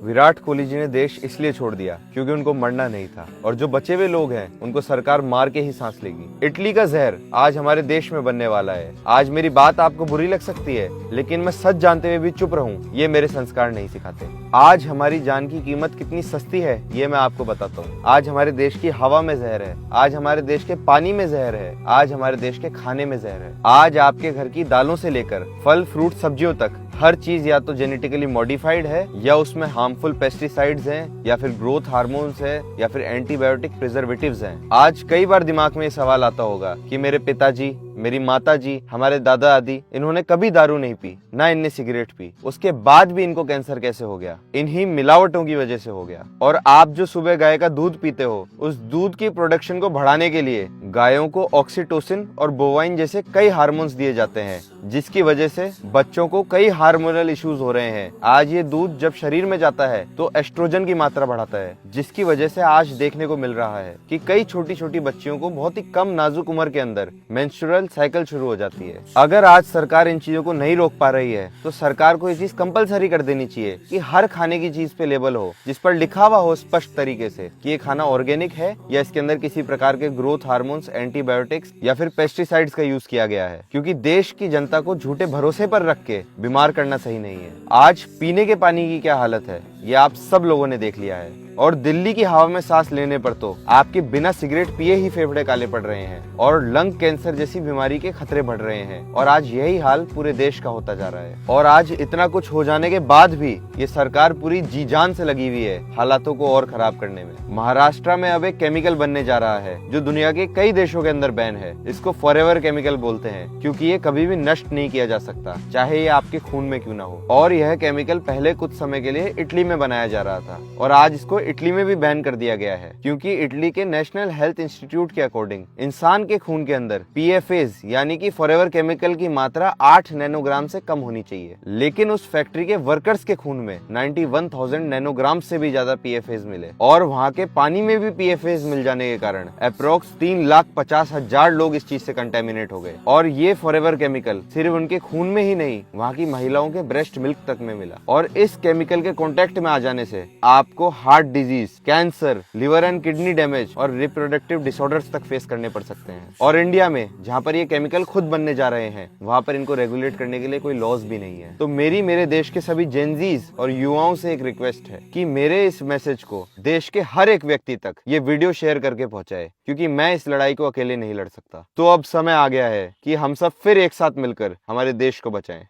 विराट कोहली जी ने देश इसलिए छोड़ दिया क्योंकि उनको मरना नहीं था, और जो बचे हुए लोग हैं उनको सरकार मार के ही सांस लेगी। इटली का जहर आज हमारे देश में बनने वाला है। आज मेरी बात आपको बुरी लग सकती है, लेकिन मैं सच जानते हुए भी चुप रहूं, ये मेरे संस्कार नहीं सिखाते। आज हमारी जान की कीमत कितनी सस्ती है ये मैं आपको बताता हूँ। आज हमारे देश की हवा में जहर है, आज हमारे देश के पानी में जहर है, आज हमारे देश के खाने में जहर है। आज आपके घर की दालों से लेकर फल फ्रूट सब्जियों तक हर चीज या तो जेनेटिकली मॉडिफाइड है, या उसमें हार्मफुल पेस्टिसाइड्स हैं, या फिर ग्रोथ हार्मोन्स है, या फिर एंटीबायोटिक प्रिजर्वेटिव्स हैं। आज कई बार दिमाग में ये सवाल आता होगा कि मेरे पिताजी, मेरी माताजी, हमारे दादा दादी, इन्होंने कभी दारू नहीं पी, ना इनने सिगरेट पी, उसके बाद भी इनको कैंसर कैसे हो गया? इन्हीं मिलावटों की वजह से हो गया। और आप जो सुबह गाय का दूध पीते हो, उस दूध की प्रोडक्शन को बढ़ाने के लिए गायों को ऑक्सीटोसिन और बोवाइन जैसे कई हार्मोन्स दिए जाते हैं, जिसकी वजह से बच्चों को कई हार्मोनल इश्यूज हो रहे हैं। आज ये दूध जब शरीर में जाता है तो एस्ट्रोजन की मात्रा बढ़ाता है, जिसकी वजह से आज देखने को मिल रहा है कि कई छोटी छोटी बच्चियों को बहुत ही कम नाजुक उम्र के अंदर मेंस्ट्रुअल साइकिल शुरू हो जाती है। अगर आज सरकार इन चीजों को नहीं रोक पा रही है तो सरकार को ये चीज कंपलसरी कर देनी चाहिए कि हर खाने की चीज पे लेबल हो जिस पर लिखा हुआ हो स्पष्ट तरीके से कि ये खाना ऑर्गेनिक है या इसके अंदर किसी प्रकार के ग्रोथ हार्मोन्स, एंटीबायोटिक्स या फिर पेस्टिसाइड्स का यूज किया गया है। क्योंकि देश की जनता को झूठे भरोसे पर रख के बीमार करना सही नहीं है। आज पीने के पानी की क्या हालत है ये आप सब लोगों ने देख लिया है, और दिल्ली की हवा में सांस लेने पर तो आपके बिना सिगरेट पिए ही फेफड़े काले पड़ रहे हैं और लंग कैंसर जैसी बीमारी के खतरे बढ़ रहे हैं। और आज यही हाल पूरे देश का होता जा रहा है। और आज इतना कुछ हो जाने के बाद भी ये सरकार पूरी जी जान से लगी हुई है हालातों को और खराब करने में। महाराष्ट्र में अब एक केमिकल बनने जा रहा है जो दुनिया के कई देशों के अंदर बैन है। इसको फॉरएवर केमिकल बोलते हैं, क्योंकि ये कभी भी नष्ट नहीं किया जा सकता, चाहे ये आपके खून में क्यों ना हो। और यह केमिकल पहले कुछ समय के लिए इटली में बनाया जा रहा था, और आज इसको इटली में भी बैन कर दिया गया है, क्योंकि इटली के नेशनल हेल्थ इंस्टीट्यूट के अकॉर्डिंग इंसान के खून के अंदर पीएफएज यानी कि फॉरएवर केमिकल की मात्रा 8 नैनोग्राम से कम होनी चाहिए। लेकिन उस फैक्ट्री के वर्कर्स के खून में 91,000 नैनोग्राम से भी ज्यादा पीएफएज मिले, और वहाँ के पानी में भी पीएफएज मिल जाने के कारण अप्रोक्स 3,50,000 लोग इस चीज से कंटेमिनेट हो गए। और ये फॉरएवर केमिकल सिर्फ उनके खून में ही नहीं, वहाँ की महिलाओं के ब्रेस्ट मिल्क तक में मिला। और इस केमिकल के कॉन्टेक्ट में आ जाने से आपको heart disease, cancer, liver and kidney damage और रिप्रोडक्टिव डिसऑर्डर्स तक फेस करने पड़ सकते हैं। और इंडिया में जहाँ पर ये केमिकल खुद बनने जा रहे हैं, वहाँ पर इनको रेगुलेट करने के लिए कोई लॉज भी नहीं है। तो मेरे देश के सभी जेनजीज और युवाओं से एक रिक्वेस्ट है कि मेरे इस मैसेज को देश के हर एक व्यक्ति तक ये वीडियो शेयर करके पहुंचाए, क्योंकि मैं इस लड़ाई को अकेले नहीं लड़ सकता। तो अब समय आ गया है कि हम सब फिर एक साथ मिलकर हमारे देश को बचाएं।